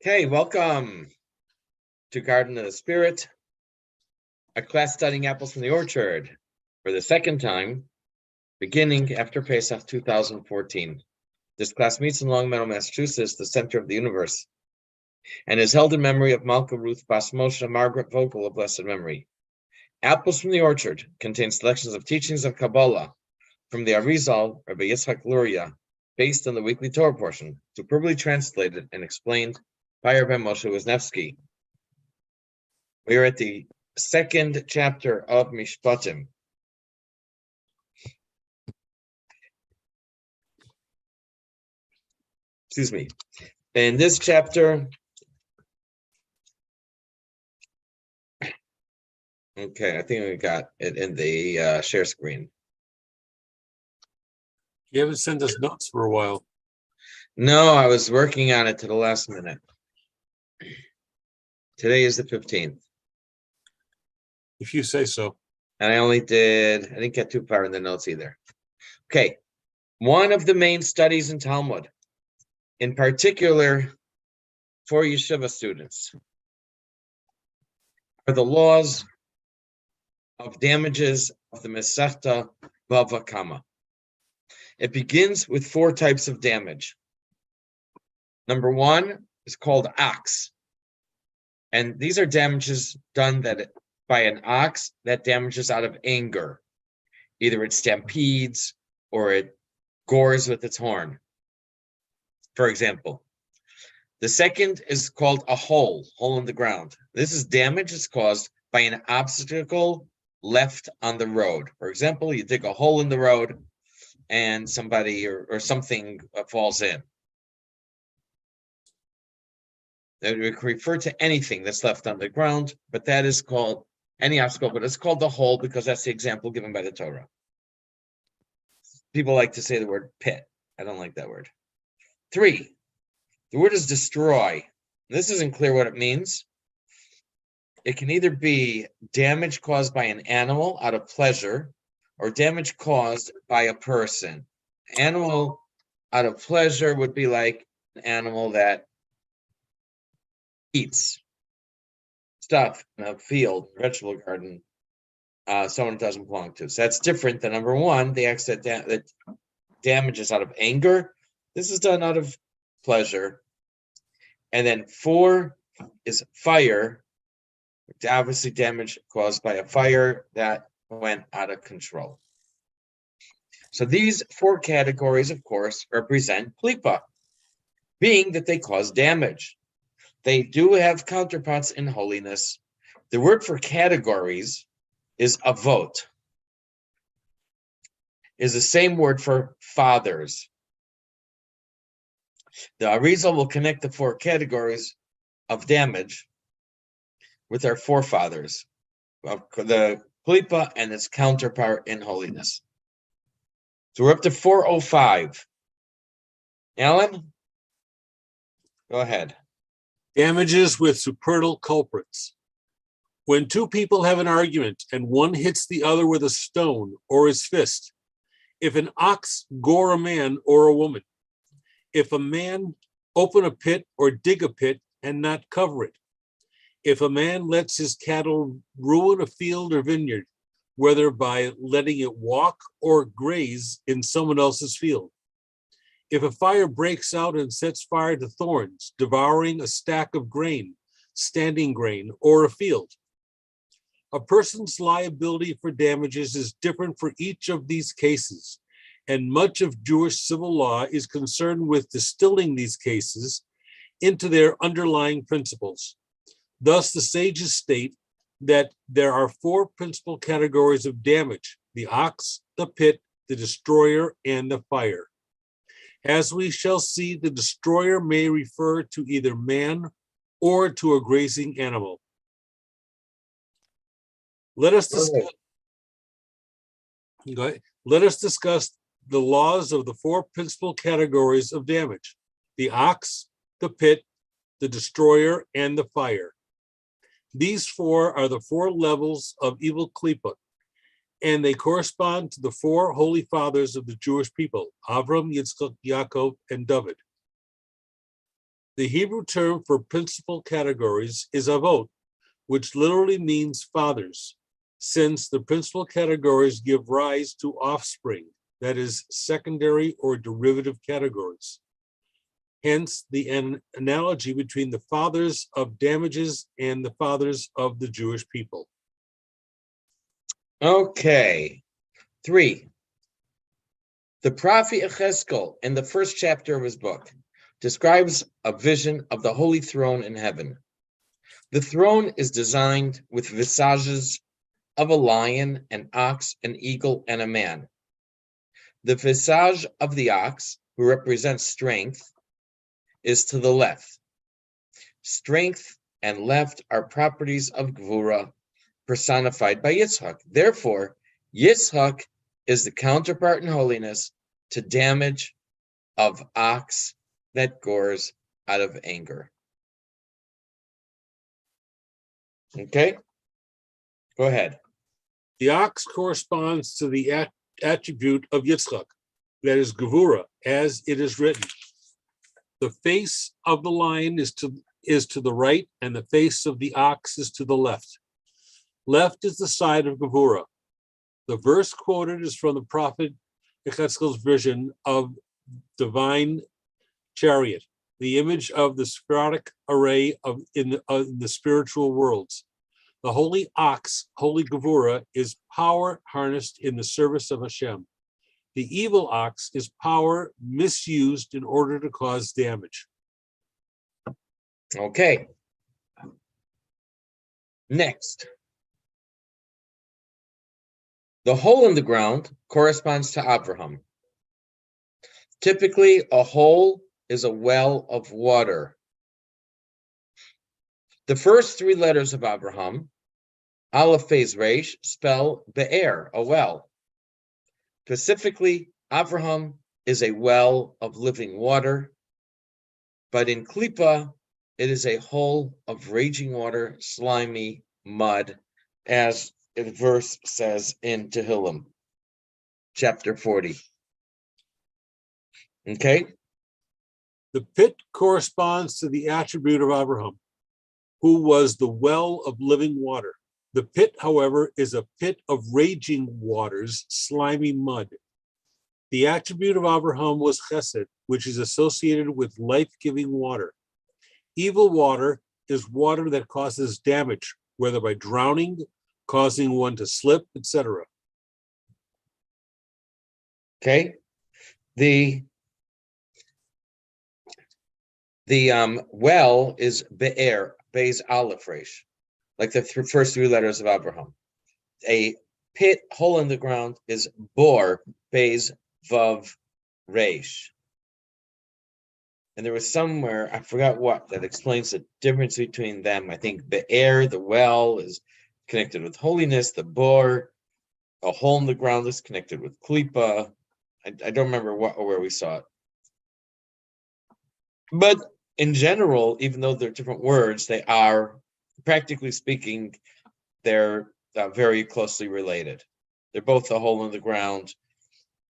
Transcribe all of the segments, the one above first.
Okay, welcome to Garden of the Spirit, a class studying apples from the orchard for the second time, beginning after Pesach 2014. This class meets in Long Meadow, Massachusetts, the center of the universe, and is held in memory of Malka Ruth Bas Moshe Margaret Vogel of blessed memory. Apples from the Orchard contains selections of teachings of Kabbalah from the Arizal, Rabbi Yitzhak Luria, based on the weekly Torah portion, superbly translated and explained by Rabbi Moshe Wisniewski. We are at the second chapter of Mishpatim. Excuse me. In this chapter, okay, I think we got it in the share screen. You haven't sent us notes for a while. No, I was working on it to the last minute. Today is the 15th. If you say so. And I didn't get too far in the notes either. Okay, one of the main studies in Talmud, in particular for yeshiva students, are the laws of damages of the Masechta Bava Kama. It begins with four types of damage. Number one is called ox. And these are damages done by an ox that damages out of anger. Either it stampedes or it gores with its horn, for example. The second is called a hole in the ground. This is damage that's caused by an obstacle left on the road. For example, you dig a hole in the road and somebody or something falls in. That would refer to anything that's left on the ground, but that is called any obstacle, but it's called the hole because that's the example given by the Torah. People like to say the word pit. I don't like that word. 3, the word is destroy. This isn't clear what it means. It can either be damage caused by an animal out of pleasure or damage caused by a person. Animal out of pleasure would be like an animal that eats stuff in a field, vegetable garden, someone doesn't belong to. So that's different than number one, the acts that damages out of anger. This is done out of pleasure. And then 4 is fire, obviously damage caused by a fire that went out of control. So these 4 categories, of course, represent klipa, being that they cause damage. They do have counterparts in holiness. The word for categories is avot, is the same word for fathers. The Arizal will connect the 4 categories of damage with our forefathers, of the klipa and its counterpart in holiness. So we're up to 405. Alan, go ahead. Damages with supernal culprits. When 2 people have an argument and one hits the other with a stone or his fist, if an ox gore a man or a woman, if a man open a pit or dig a pit and not cover it, if a man lets his cattle ruin a field or vineyard, whether by letting it walk or graze in someone else's field, if a fire breaks out and sets fire to thorns, devouring a stack of grain, standing grain, or a field. A person's liability for damages is different for each of these cases, and much of Jewish civil law is concerned with distilling these cases into their underlying principles. Thus, the sages state that there are 4 principal categories of damage: the ox, the pit, the destroyer, and the fire. As we shall see, the destroyer may refer to either man or to a grazing animal. Let us discuss the laws of the 4 principal categories of damage: the ox, the pit, the destroyer, and the fire. These 4 are the 4 levels of evil klipa, and they correspond to the 4 holy fathers of the Jewish people: Avram, Yitzchak, Yaakov, and David. The Hebrew term for principal categories is avot, which literally means fathers, since the principal categories give rise to offspring, that is, secondary or derivative categories. Hence, the analogy between the fathers of damages and the fathers of the Jewish people. Okay. 3. The prophet Yechezkel, in the first chapter of his book, describes a vision of the holy throne in heaven. The throne is designed with visages of a lion, an ox, an eagle, and a man. The visage of the ox, who represents strength, is to the left. Strength and left are properties of Gvura, personified by Yitzhak. Therefore, Yitzhak is the counterpart in holiness to damage of ox that gores out of anger. Okay, go ahead. The ox corresponds to the attribute of Yitzchak, that is Gevura, as it is written. The face of the lion is to the right, and the face of the ox is to the left. Left is the side of Gevura. The verse quoted is from the prophet Yechezkel's vision of divine chariot, the image of the sporadic array in the spiritual worlds. The holy ox, holy Gevura, is power harnessed in the service of Hashem. The evil ox is power misused in order to cause damage. Okay. Next. The hole in the ground corresponds to Abraham. Typically, a hole is a well of water. The first 3 letters of Abraham, Aleph Beis Resh, spell Be'er, a well. Specifically, Abraham is a well of living water, but in Klippa, it is a hole of raging water, slimy mud, as the verse says in Tehillim, chapter 40. Okay? The pit corresponds to the attribute of Abraham, who was the well of living water. The pit, however, is a pit of raging waters, slimy mud. The attribute of Abraham was chesed, which is associated with life-giving water. Evil water is water that causes damage, whether by drowning, causing one to slip, etc. Okay? The well is Be'er, Beis Aleph Resh, like the first 3 letters of Abraham. A pit, hole in the ground, is Bor, Beis Vav Resh. And there was somewhere, I forgot what, that explains the difference between them. I think Be'er, the well, is connected with holiness. The Bor, a hole in the ground, is connected with Klippa. I don't remember what or where we saw it. But in general, even though they're different words, they are, practically speaking, they're very closely related. They're both a hole in the ground.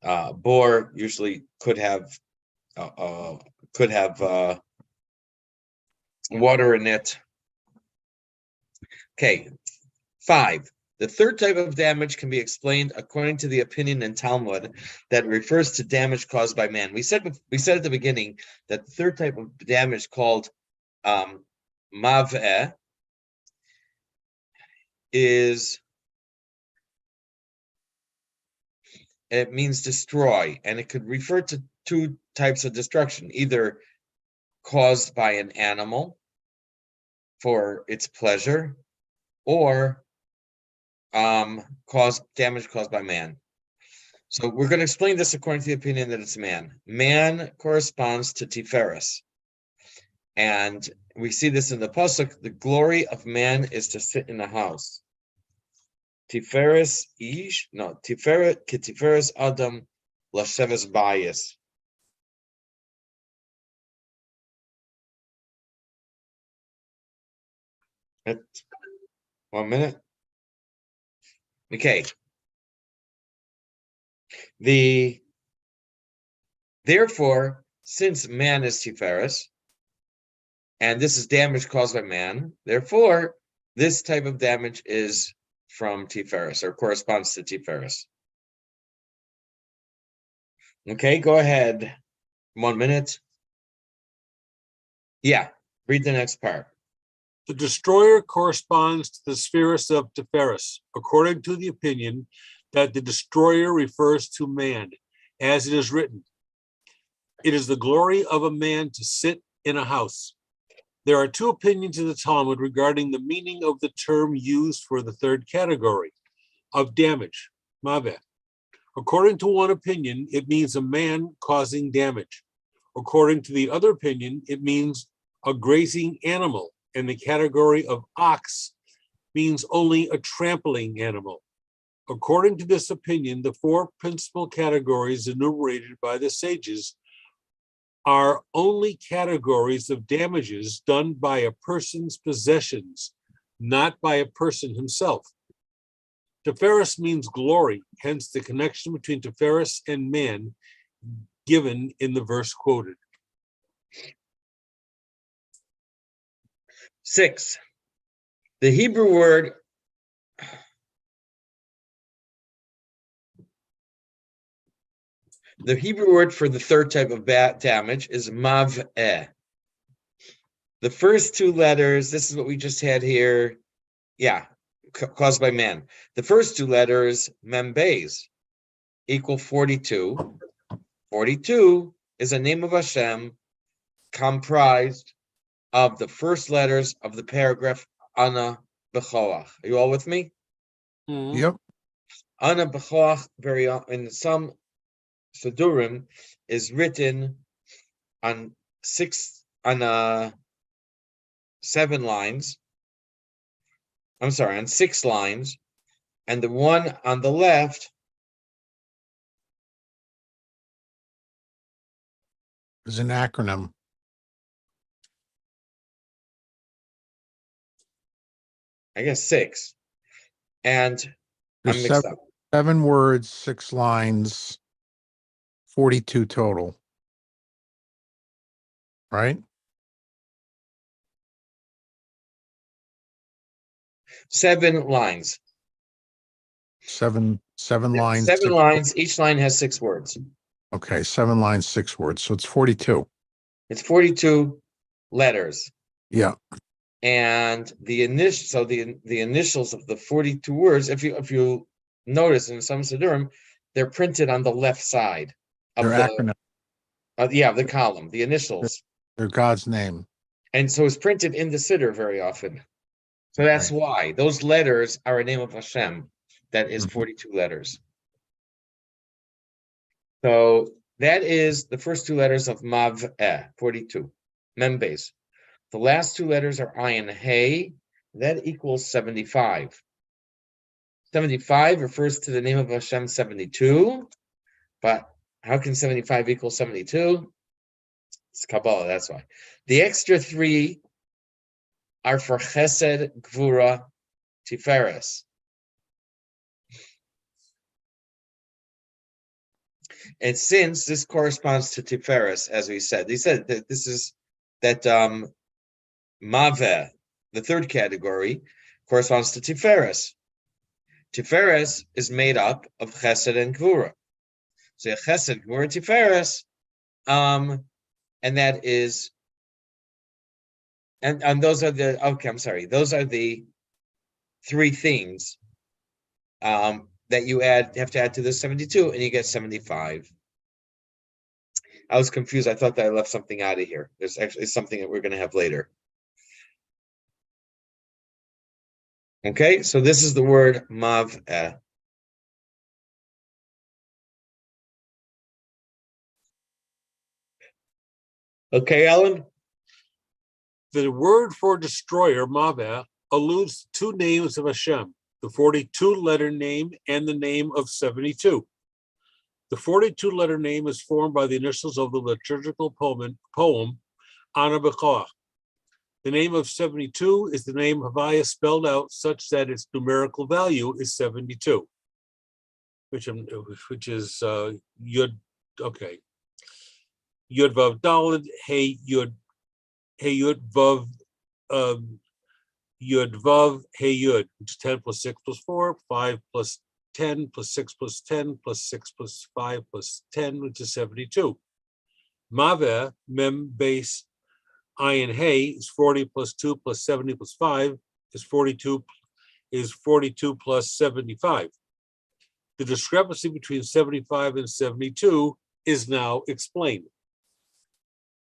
Bor usually could have water in it. Okay, 5. The third type of damage can be explained according to the opinion in Talmud that refers to damage caused by man. We said at the beginning that the third type of damage, called mav'eh, it means destroy, and it could refer to 2 types of destruction, either caused by an animal for its pleasure, or damage caused by man. So we're going to explain this according to the opinion that it's man. Man corresponds to Tiferes. And we see this in the pasuk: the glory of man is to sit in a house. Tiferes Adam lasheves bayis. 1 minute. Okay. Therefore, since man is Tiferes, And this is damage caused by man. Therefore, this type of damage is from Tiferes, or corresponds to Tiferes. Okay, go ahead. 1 minute. Yeah, read the next part. The destroyer corresponds to the spheres of Tiferes, according to the opinion that the destroyer refers to man, as it is written, "It is the glory of a man to sit in a house." There are two opinions in the Talmud regarding the meaning of the term used for the third category of damage, maveh. According to one opinion, it means a man causing damage. According to the other opinion, it means a grazing animal, and the category of ox means only a trampling animal. According to this opinion, the four principal categories enumerated by the sages are only categories of damages done by a person's possessions, not by a person himself. Tiferes means glory, hence the connection between Tiferes and man given in the verse quoted. 6. The Hebrew word for the third type of damage is mav'eh. The first two letters, this is what we just had here. Yeah, caused by man. The first two letters, membez, equal 42. 42 is a name of Hashem comprised of the first letters of the paragraph Ana B'choach. Are you all with me? Mm-hmm. Yep. Ana B'choach, in some Sidurim, is written on 7 lines. I'm sorry, on 6 lines, and the one on the left Is an acronym. I guess 6. And There's I'm mixed up. 7 words, 6 lines, 42 total. Right? 7 lines. 7 Yeah, lines. 7 6 lines. Each line has 6 words. Okay, 7 lines, 6 words. So it's 42. It's 42 letters. Yeah. And the initials of the 42 words, if you notice in some Sidurim, they're printed on the left side of They're the acronym. the column, the initials. They're God's name. And so it's printed in the Siddur very often. So that's Right. why those letters are a name of Hashem. That is 42 letters. So that is the first 2 letters of Mav'eh, 42, Membez. The last 2 letters are Ayin Hey, that equals 75. 75 refers to the name of Hashem 72, but how can 75 equal 72? It's Kabbalah, that's why. The extra 3 are for Chesed, Gvura, Tiferes. And since this corresponds to Tiferes, as we said, they said that this is that Maveh, the third category, corresponds to Tiferes. Tiferes is made up of Chesed and Gvura. So Chesed, Gvura, Tiferes, and that is, and those are the, okay, I'm sorry, those are the 3 things that you have to add to the 72, and you get 75. I was confused. I thought that I left something out of here. There's actually something that we're going to have later. Okay, so this is the word mav'eh. Okay, Ellen? The word for destroyer, maveh, alludes to 2 names of Hashem, the 42-letter name and the name of 72. The 42-letter name is formed by the initials of the liturgical poem Ana B'choach. The name of 72 is the name Havaya spelled out such that its numerical value is 72, which is Yud, okay. Yud Vav Daled, Hey Yud Hey Yud Vav Yud Vav Hey Yud, which is 10 plus 6 plus 4, 5 plus 10 plus 6 plus 10 plus 6 plus 5 plus 10, which is 72. Maveh Mem base Ayin Hey is 40 plus 2 plus 70 plus 5 is 42 plus 75. The discrepancy between 75 and 72 is now explained.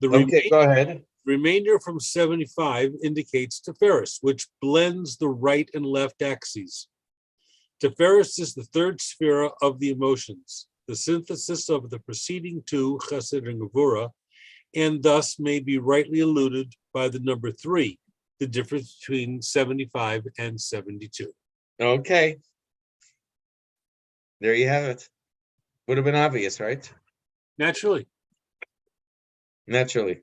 The Okay, go ahead. remainder from 75 indicates Tiferes, which blends the right and left axes. Tiferes is the third sphere of the emotions, the synthesis of the preceding two, Chesed and Gevurah, and thus may be rightly alluded by the number 3, the difference between 75 and 72. Okay. There you have it. Would have been obvious, right? Naturally. Naturally.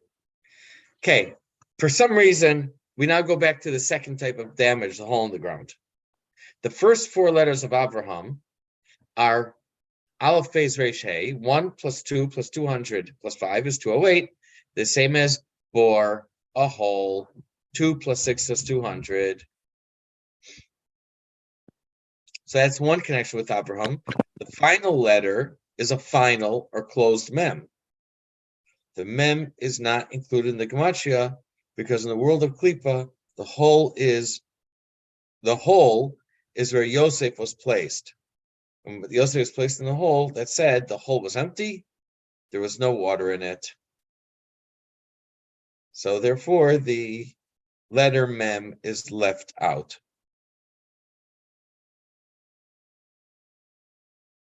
Okay. For some reason, we now go back to the second type of damage, the hole in the ground. The first 4 letters of Avraham are Aleph Beis Resh Hey. 1 plus 2 plus 200 plus 5 is 208. The same as bore, a hole. 2 plus 6 is 200. So that's one connection with Abraham. The final letter is a final or closed mem. The mem is not included in the gematria because in the world of Klippa, the hole is where Yosef was placed. When Yosef was placed in the hole, that said the hole was empty, there was no water in it. So therefore, the letter mem is left out.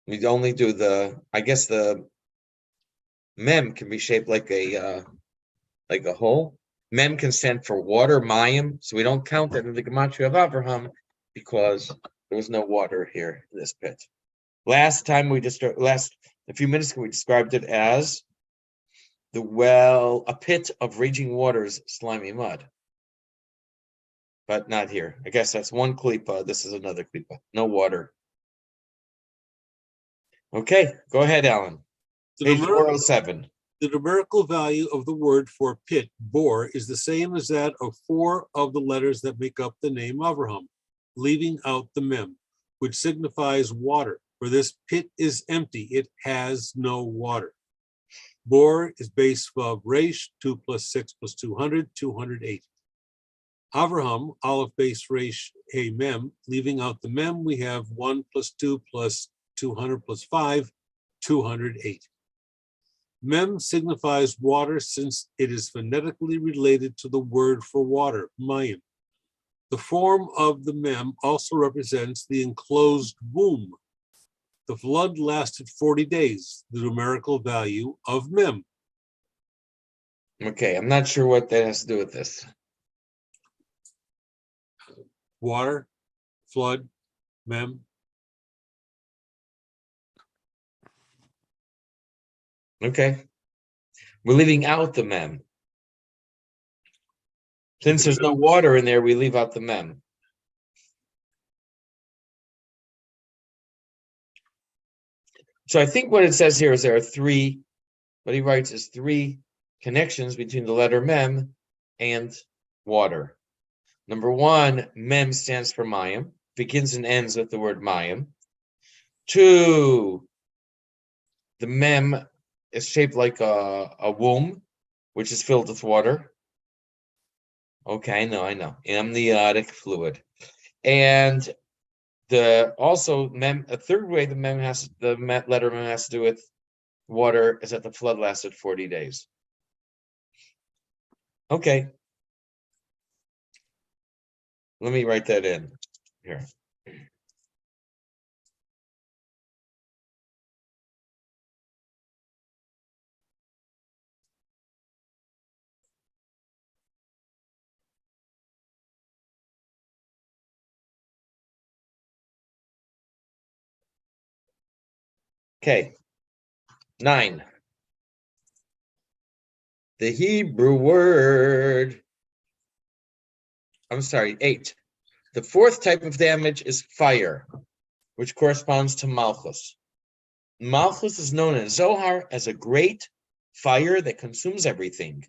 We only do I guess the mem can be shaped like a hole. Mem can stand for water, mayim, so we don't count that in the gematria of Abraham because there was no water here in this pit. A few minutes ago, we described it as a pit of raging waters, slimy mud. But not here. I guess that's one klipa. This is another klipa. No water. Okay, go ahead, Alan. Page 407. The numerical value of the word for pit, bor, is the same as that of 4 of the letters that make up the name Avraham, leaving out the mem, which signifies water. For this pit is empty, it has no water. Bor is base vav resh, 2 plus 6 plus 200, 208. Avraham, aleph base resh hey mem, leaving out the mem, we have 1 plus 2 plus 200 plus 5, 208. Mem signifies water since it is phonetically related to the word for water, mayim. The form of the mem also represents the enclosed womb. The flood lasted 40 days, the numerical value of mem. Okay, I'm not sure what that has to do with this. Water, flood, mem. Okay. We're leaving out the mem. Since there's no water in there, we leave out the mem. So I think what it says here is there are 3, what he writes is 3 connections between the letter mem and water. Number 1, mem stands for mayim, begins and ends with the word mayim. 2, the mem is shaped like a womb, which is filled with water. Okay, I know. Amniotic fluid. And a third way the letter mem has to do with water is that the flood lasted 40 days. Okay. Let me write that in here. Okay. 9. The Hebrew word. 8. The 4th type of damage is fire, which corresponds to Malchus. Malchus is known in Zohar as a great fire that consumes everything.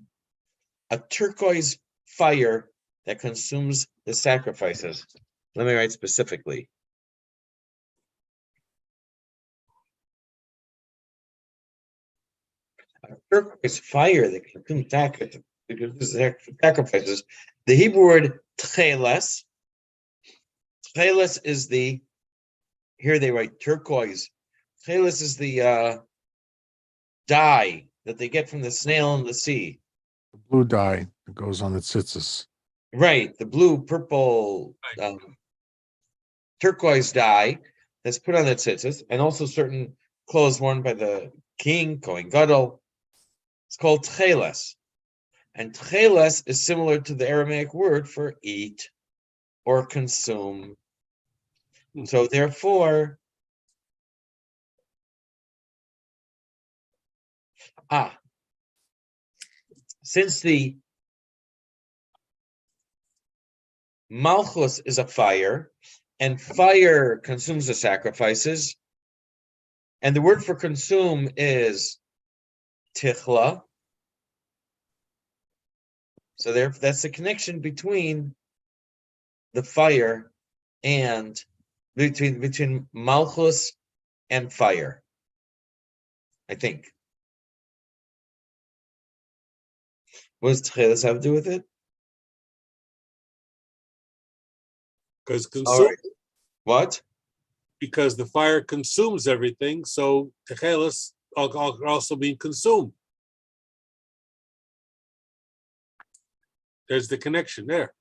a turquoise fire that consumes the sacrifices. Let me write specifically. A turquoise fire that consumes sacrifices. The Hebrew word tcheles. Tcheles is the, here they write turquoise. Tcheles is the dye that they get from the snail in the sea. Blue dye that goes on the tzitzis. Right, the blue, purple, turquoise dye that's put on the tzitzis, and also certain clothes worn by the king, Kohen Gadol. It's called tcheles. And tcheles is similar to the Aramaic word for eat or consume. So therefore, since the Malchus is a fire, and fire consumes the sacrifices, and the word for consume is tichla. So there, that's the connection between the fire and between Malchus and fire, I think. What does tcheles have to do with it? Because Right. What? because the fire consumes everything, so techeles also being consumed. There's the connection there.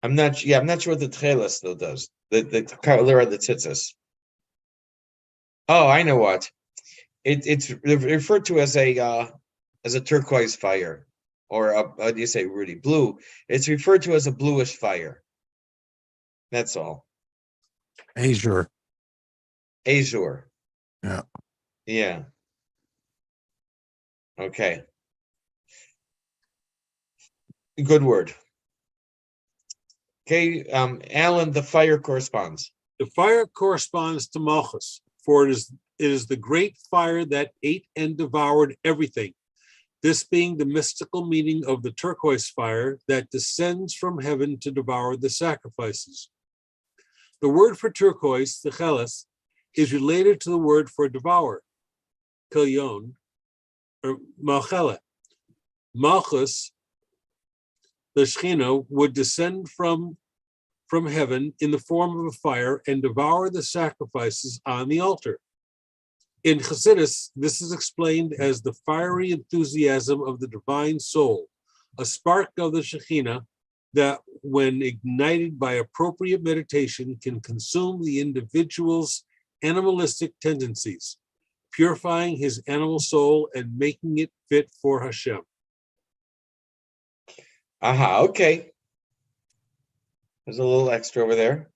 I'm not sure what the tcheles still does. The color of the tzitzis. Oh, I know what. It's referred to as a turquoise fire, or how do you say, Rudy? Blue. It's referred to as a bluish fire. That's all. Azure. Azure. Yeah. Yeah. Okay. Good word. Okay, Alan, the fire corresponds. The fire corresponds to Malchus, for it is the great fire that ate and devoured everything. This being the mystical meaning of the turquoise fire that descends from heaven to devour the sacrifices. The word for turquoise, techeles, is related to the word for devour, kilyon, or malchela. Malchus, the Shechina, would descend from heaven in the form of a fire and devour the sacrifices on the altar. In Chassidus, this is explained as the fiery enthusiasm of the divine soul, a spark of the Shekhinah that, when ignited by appropriate meditation, can consume the individual's animalistic tendencies, purifying his animal soul and making it fit for Hashem. Aha, okay. There's a little extra over there.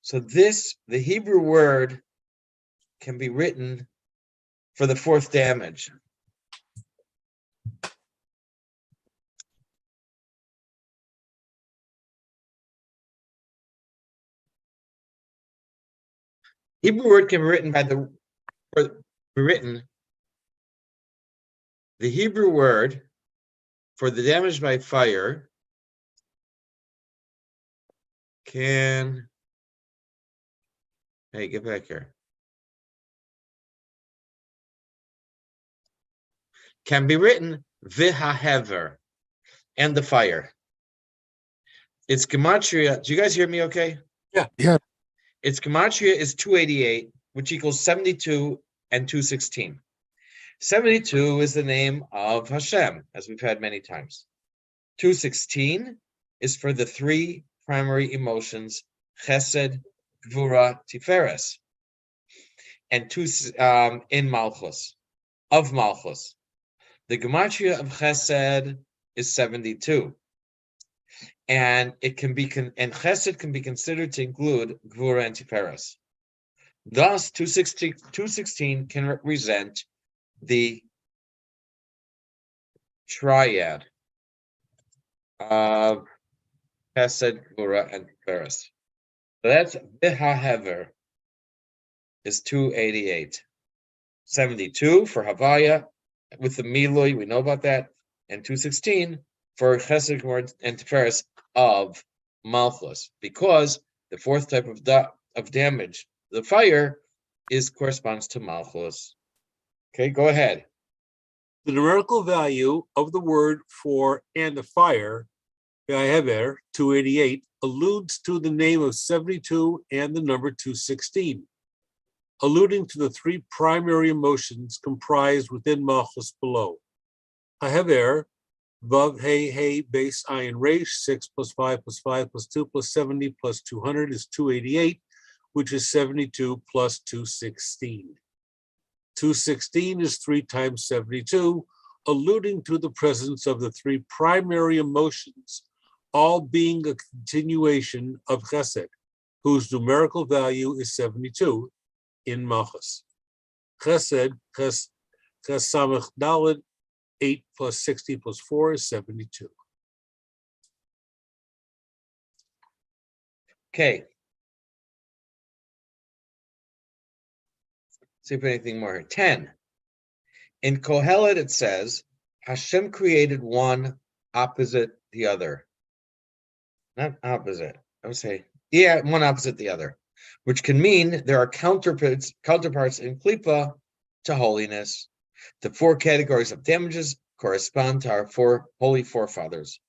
So the Hebrew word can be written for the fourth damage. Hebrew word can be written the Hebrew word for the damage by fire can, hey, get back here. Can be written v'hahever, and the fire. Its gematria, do you guys hear me okay? Yeah. Yeah. Its gematria is 288, which equals 72 and 216. 72 is the name of Hashem, as we've had many times. 216 is for the three primary emotions, chesed, gvura, tiferes, and in Malchus, of Malchus. The gematria of chesed is 72. And it can be and chesed can be considered to include gvura and tiferes. Thus, 216 can represent the triad of chesed, gvura, and tiferes. So that's v'hahever is 288. 72 for Havaya, with the Miloi, we know about that, and 216 for Chesed Gemor and Tiferes of Malchus, because the fourth type of damage, the fire, corresponds to Malchus. Okay, go ahead. The numerical value of the word for and the fire, V'ahever, 288, alludes to the name of 72 and the number 216, alluding to the three primary emotions comprised within Malchus below. Hahever, Vav He He base Ayin Resh, 6 plus 5 plus 5 plus 2 plus 70 plus 200 is 288, which is 72 plus 216. 216 is 3 times 72, alluding to the presence of the three primary emotions, all being a continuation of Chesed, whose numerical value is 72 in Malchus. Chesed, Ches Samach Daled, 8 plus 60 plus 4 is 72. Okay. See if anything more here. 10. In Kohelet, it says, Hashem created one opposite the other. Not opposite. I would say, yeah, one opposite the other, which can mean there are counterparts in Klippa to holiness. The four categories of damages correspond to our four holy forefathers.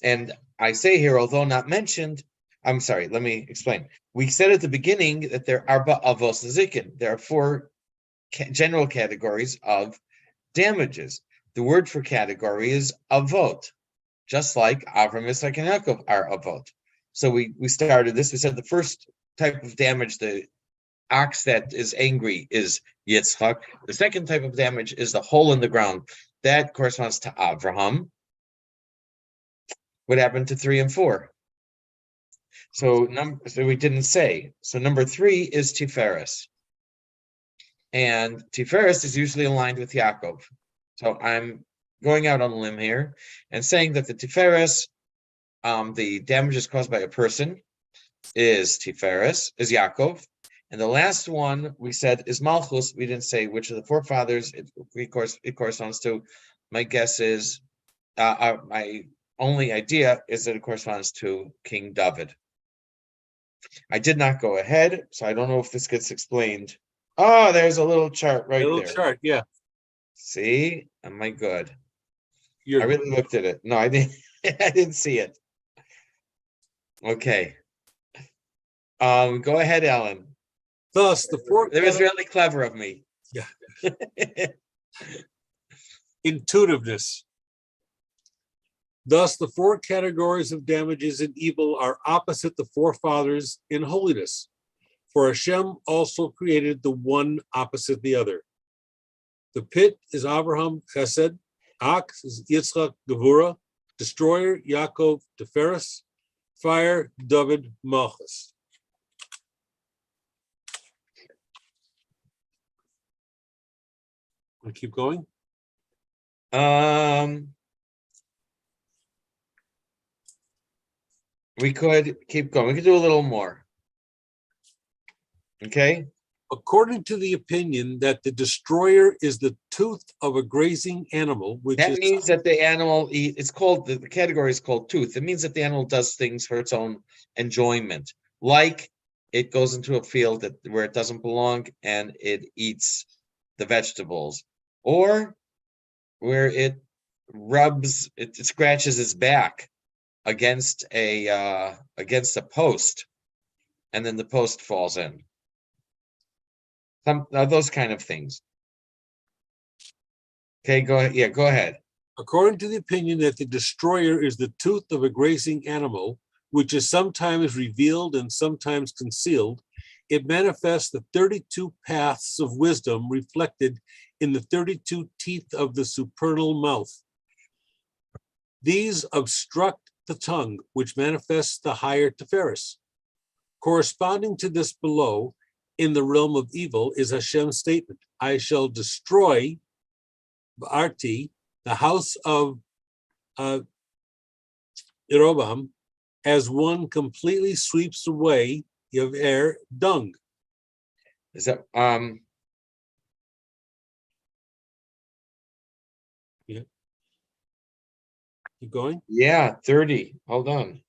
And I say here, although not mentioned, I'm sorry, let me explain. We said at the beginning that there are avos zikin. There are four general categories of damages. The word for category is avot, just like Avram, Yitzchak, and Yaakov are avot. So we started this. We said the first type of damage, the ox that is angry, is Yitzchak. The second type of damage is the hole in the ground. That corresponds to Avraham. What happened to 3 and 4? So we didn't say. So number 3 is Tiferes. And Tiferes is usually aligned with Yaakov. So I'm going out on a limb here and saying that the Tiferes, the damages caused by a person, is Tiferes, is Yaakov. And the last one we said is Malchus. We didn't say which of the forefathers it corresponds to. My guess is, my only idea is that it corresponds to King David. I did not go ahead, so I don't know if this gets explained. Oh, there's a little chart right there. A little chart, yeah. See, am I good? You're I really looked at it. No, I didn't. I didn't see it. Okay. Go ahead, Alan. Thus, the four. It was really clever of me. Yeah. Intuitiveness. Thus, the four categories of damages in evil are opposite the forefathers in holiness. For Hashem also created the one opposite the other. The pit is Abraham Chesed, Ox is Yitzchak Gevura, Destroyer Yaakov Tiferes, Fire David Malchus. Want to keep going? We could keep going. We could do a little more. Okay. According to the opinion that the destroyer is the tooth of a grazing animal, which that means that the animal it's called the category is called tooth. It means that the animal does things for its own enjoyment, like it goes into a field where it doesn't belong and it eats the vegetables, or where it scratches its back against a post, and then the post falls in. Some those kind of things. Okay, go ahead. Yeah, go ahead. According to the opinion that the destroyer is the tooth of a grazing animal, which is sometimes revealed and sometimes concealed, it manifests the 32 paths of wisdom reflected in the 32 teeth of the supernal mouth. These obstruct the tongue, which manifests the higher Tiferes. Corresponding to this below, in the realm of evil, is Hashem's statement, I shall destroy Arti, the house of Jeroboam, as one completely sweeps away Yaver dung. Is that Keep going. Yeah, 30. Hold on.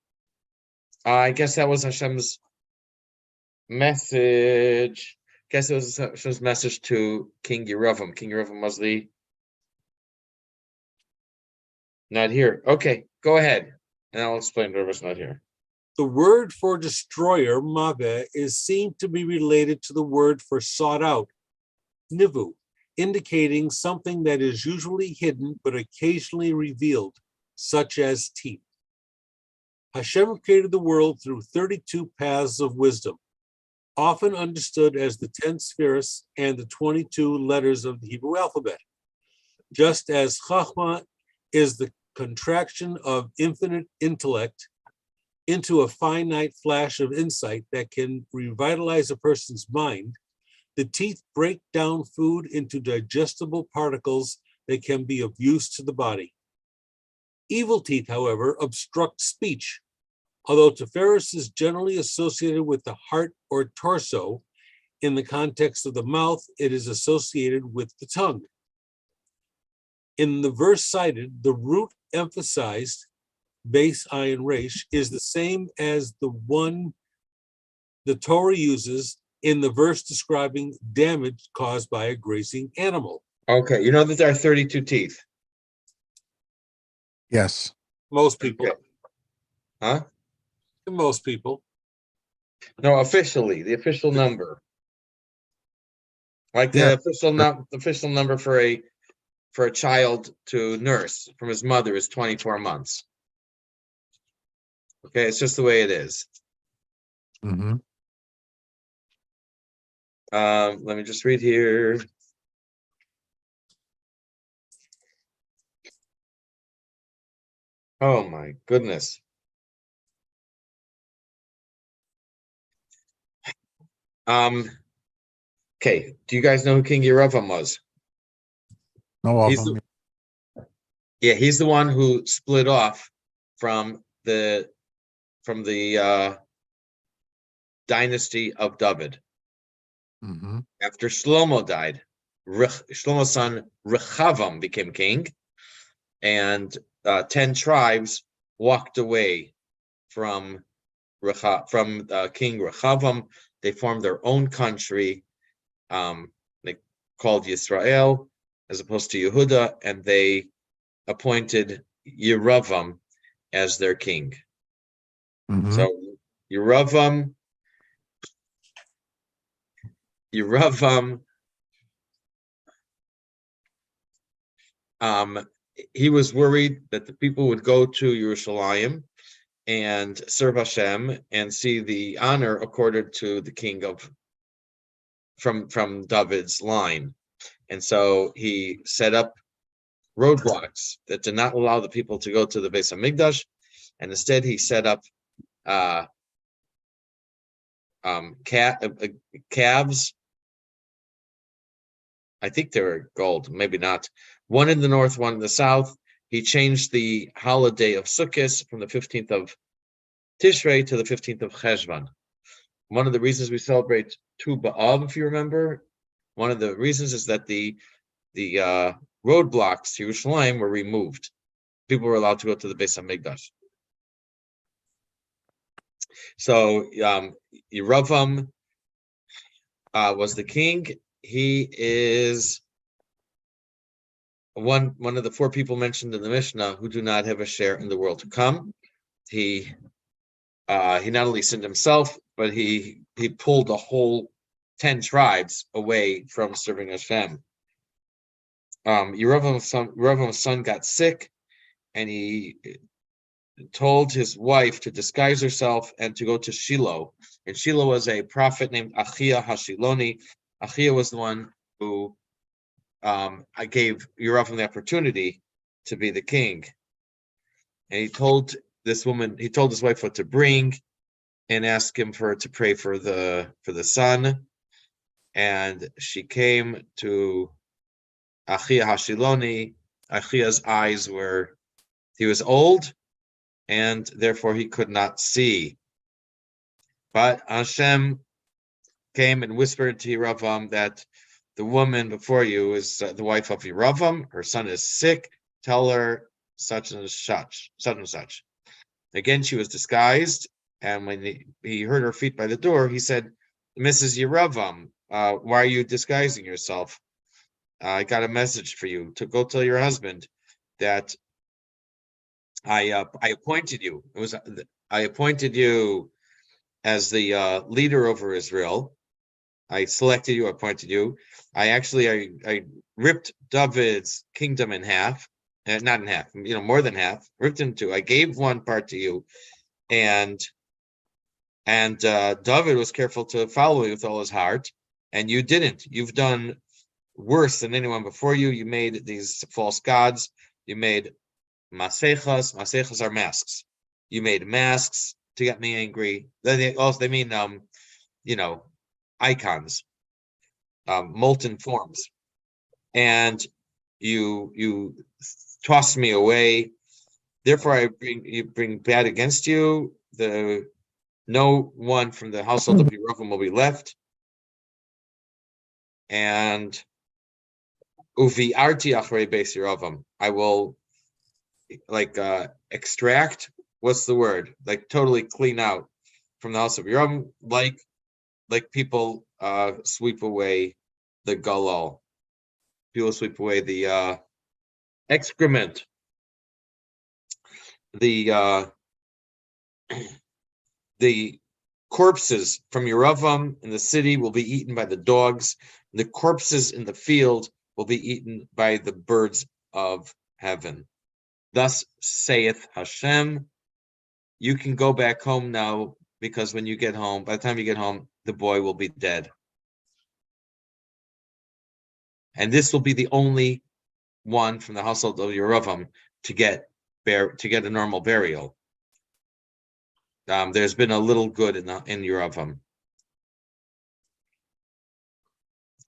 I guess that was Hashem's message. Guess it was Hashem's message to King Yerovam. King Yerovam was not here. Okay, go ahead, and I'll explain whatever's not here. The word for destroyer, maveh, is seen to be related to the word for sought out, nivu, indicating something that is usually hidden but occasionally revealed, such as teeth. Hashem created the world through 32 paths of wisdom, often understood as the 10 spheres and the 22 letters of the Hebrew alphabet. Just as Chachma is the contraction of infinite intellect into a finite flash of insight that can revitalize a person's mind, the teeth break down food into digestible particles that can be of use to the body. Evil teeth, however, obstruct speech. Although Tiferes is generally associated with the heart or torso, in the context of the mouth, it is associated with the tongue. In the verse cited, the root emphasized, base ayin resh, is the same as the one the Torah uses in the verse describing damage caused by a grazing animal. Okay, you know that there are 32 teeth. Yes. Most people. Okay. Huh? Most people. No, officially, the official number. Like the Yeah. official number for a child to nurse from his mother is 24 months. Okay, it's just the way it is. Mm-hmm. Let me just read here. Oh my goodness. Okay, do you guys know who King Yerovam was? No of He's them. Yeah, he's the one who split off from the dynasty of David. Mm-hmm. After Shlomo died, Shlomo's son Rechavam became king, and 10 tribes walked away from King Rechavam. They formed their own country, they called Yisrael, as opposed to Yehuda, and they appointed Yeravam as their king. Mm-hmm. So Yeravam, he was worried that the people would go to Yerushalayim and serve Hashem and see the honor accorded to the king from David's line. And so he set up roadblocks that did not allow the people to go to the Beis Hamikdash, and instead he set up calves. I think they were gold, maybe not. One in the north, one in the south. He changed the holiday of Sukkot from the 15th of Tishrei to the 15th of Cheshvan. One of the reasons we celebrate Tu B'Av, if you remember, one of the reasons is that the roadblocks to Yerushalayim were removed. People were allowed to go to the Beis Hamikdash. So Yeravam was the king. He is one of the 4 people mentioned in the Mishnah who do not have a share in the world to come. He not only sinned himself, but he pulled the whole 10 tribes away from serving Hashem. Yeravam's son got sick, and he told his wife to disguise herself and to go to Shiloh. And Shiloh was a prophet named Achia Hashiloni. Achia was the one who I gave Yeravam the opportunity to be the king. And he told his wife what to bring and asked him for her to pray for the son. And she came to Achia Hashiloni. Achia's eyes he was old, and therefore he could not see. But Hashem came and whispered to Yeravam that the woman before you is the wife of Yeravam. Her son is sick. Tell her such and such, such and such. Again, she was disguised, and when he heard her feet by the door, he said, Mrs. Yeravam, why are you disguising yourself? I got a message for you to go tell your husband that I appointed you. I appointed you as the leader over Israel. I selected you, appointed you. I ripped David's kingdom in half, not in half, more than half, ripped in two. I gave one part to you, and David was careful to follow me with all his heart, and you didn't. You've done worse than anyone before you. You made these false gods. You made masechas. Masechas are masks. You made masks to get me angry. They mean icons, molten forms, and you tossed me away. Therefore, I bring bad against you. No one from the household of Yerovam will be left, and uvi'arti achrei beis Yerovam. I will extract. What's the word? Like totally clean out from the house of Yerovam, like people sweep away the galal. People sweep away the excrement. The corpses from Yerovam in the city will be eaten by the dogs. The corpses in the field will be eaten by the birds of heaven. Thus saith Hashem, you can go back home now, because when you get home, by the time you get home, the boy will be dead. And this will be the only one from the household of Yerovam to get a normal burial. There's been a little good in Yerovam.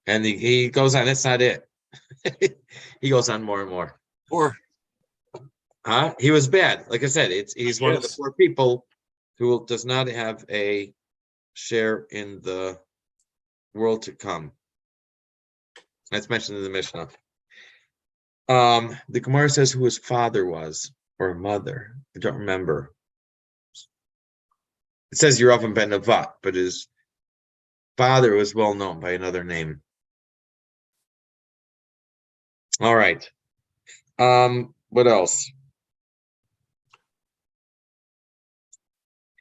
And he goes on, that's not it. He goes on more and more. He was bad. Like I said, he's one of the poor people who does not have a share in the world to come. That's mentioned in the Mishnah. The Gemara says who his father was or mother. I don't remember. It says Yerovam ben Nevat, but his father was well known by another name. All right. What else?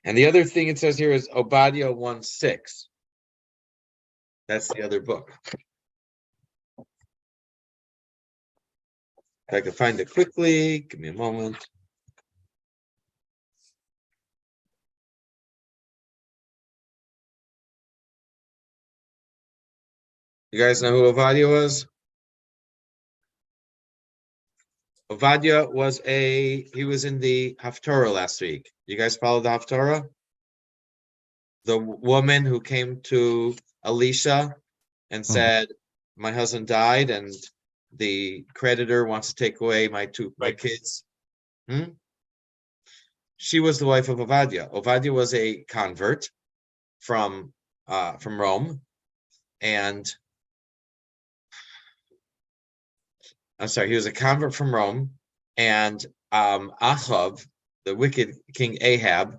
And the other thing it says here is Obadiah 1:6. That's the other book. If I can find it quickly, give me a moment. You guys know who Obadiah was? Obadiah he was in the Haftorah last week. You guys follow the Haftorah? The woman who came to Elisha and said, my husband died and the creditor wants to take away my kids. She was the wife of Obadiah. Obadiah was a convert from Rome, and he was a convert from Rome, and Achav, the wicked king Ahab,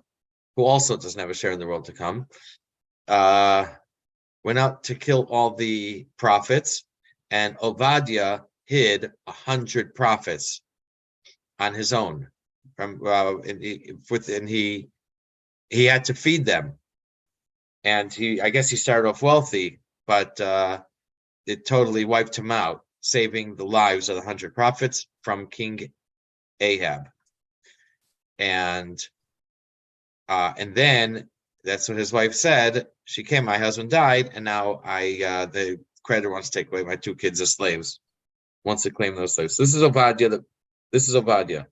who also doesn't have a share in the world to come, went out to kill all the prophets, and Obadiah hid 100 prophets on his own. And he had to feed them, and I guess he started off wealthy, but it totally wiped him out, saving the lives of the 100 prophets from King Ahab. And then that's what his wife said. She came, my husband died, and now the creditor wants to take away my 2 kids as slaves. Wants to claim those slaves. So this is Obadiah.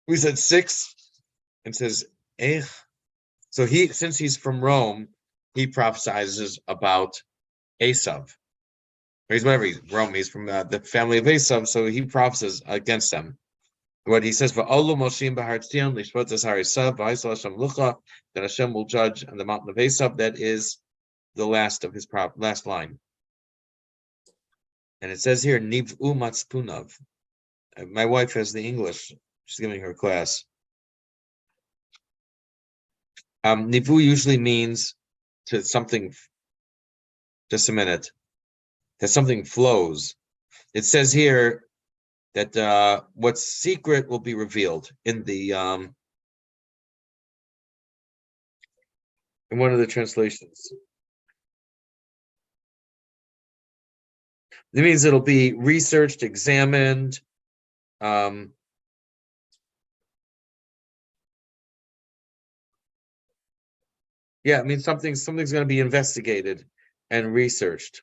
We said 6, and says, so since he's from Rome, he prophesizes about Esav. He's Rome. He's from the family of Esav, so he prophesies against them. What he says, that Hashem will judge on the mountain of Esav. That is the last of his last line. And it says here, Niv'u Matzpunav. My wife has the English. She's giving her class. Nivu usually means to something. Just a minute. That something flows. It says here that what's secret will be revealed in the in one of the translations. It means it'll be researched, examined. Yeah, I mean something's going to be investigated and researched.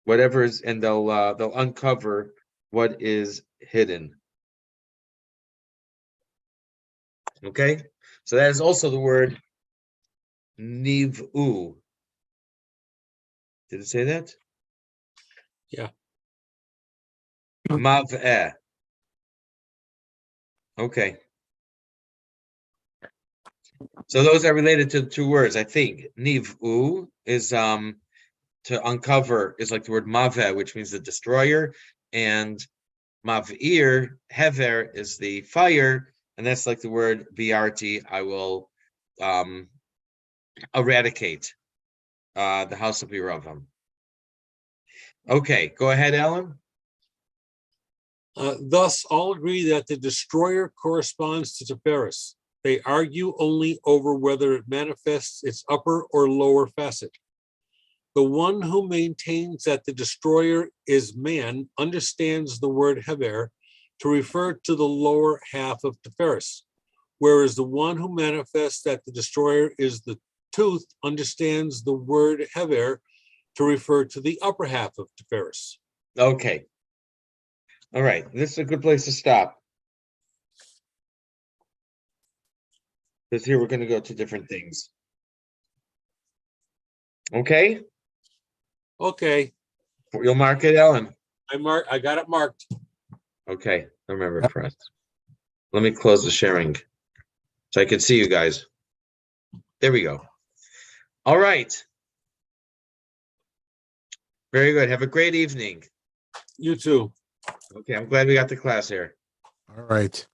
Whatever is, and they'll uncover what is hidden. Okay, so that is also the word nivu. Did it say that? Yeah. Mav'eh. Okay. So those are related to the two words, I think. Nivu is to uncover, is like the word maveh, which means the destroyer, and mav'ir, hever, is the fire, and that's like the word biarti, I will eradicate the house of Yeravam. Okay, go ahead, Alan. Thus, all agree that the destroyer corresponds to Tiferes. They argue only over whether it manifests its upper or lower facet. The one who maintains that the destroyer is man understands the word hever to refer to the lower half of Tiferes, whereas the one who manifests that the destroyer is the tooth understands the word hever to refer to the upper half of Tiferes. Okay. All right, this is a good place to stop. Because here we're going to go to different things. Okay? Okay, You'll mark it, Ellen? I got it marked. Okay, I remember Yep. press. Let me close the sharing so I can see you guys. There we go. All right. Very good. Have a great evening. You too. Okay, I'm glad we got the class here. All right.